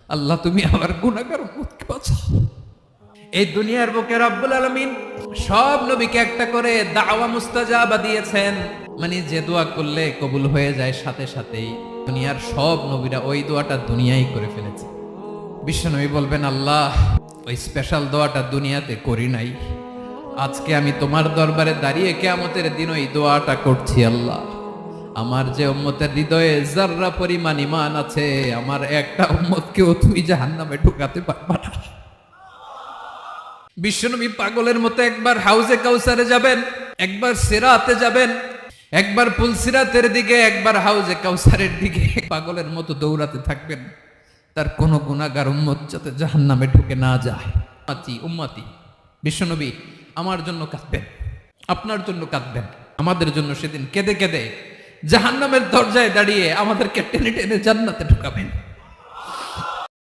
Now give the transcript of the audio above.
আল্লাহ তুমি আমার গুনাহগার উম্মতকে বাঁচাও। এই দুনিয়ার বুকে রব্বুল আলামিন সব নবীকে একটা করে দাওয়া মুস্তাজাবা দিয়েছেন, মানে যে দোয়া করলে কবুল হয়ে যায় সাথে সাথেই। দুনিয়ার সব নবীরা ওই দোয়াটা দুনিয়ায় করে ফেলেছে। বিশ্বনবী বলবেন, আল্লাহ ওই স্পেশাল দোয়াটা দুনিয়াতে করি নাই, আজকে আমি তোমার দরবারে দাঁড়িয়ে কিয়ামতের দিন ওই দোয়াটা করছি। আল্লাহ আমার যে উম্মতের হৃদয়ে যাররা পরিমাণ ঈমান আছে, আমার একটা উম্মতকেও তুমি জাহান্নামে ঢুকাতে পারবা না। বিশ্বনবী পাগলের মতো একবার হাউজে কাউসারে যাবেন, একবার সিরাতে যাবেন, একবার পুলসিরাতের দিকে, একবার হাউজে কাউসারের দিকে পাগলের মতো দৌড়াতে থাকবেন, তার কোন গুনাহগার উম্মত যাতে জাহান্নামে ঢুকে না যায়। উম্মতি বিশ্বনবী আমার জন্য কাঁদবেন, আপনার জন্য কাঁদবেন, আমাদের জন্য সেদিন কেঁদে কেঁদে জাহান্নামের দরজায় দাঁড়িয়ে আমাদেরকে টেনে টেনে জান্নাতে ঢুকাবেন।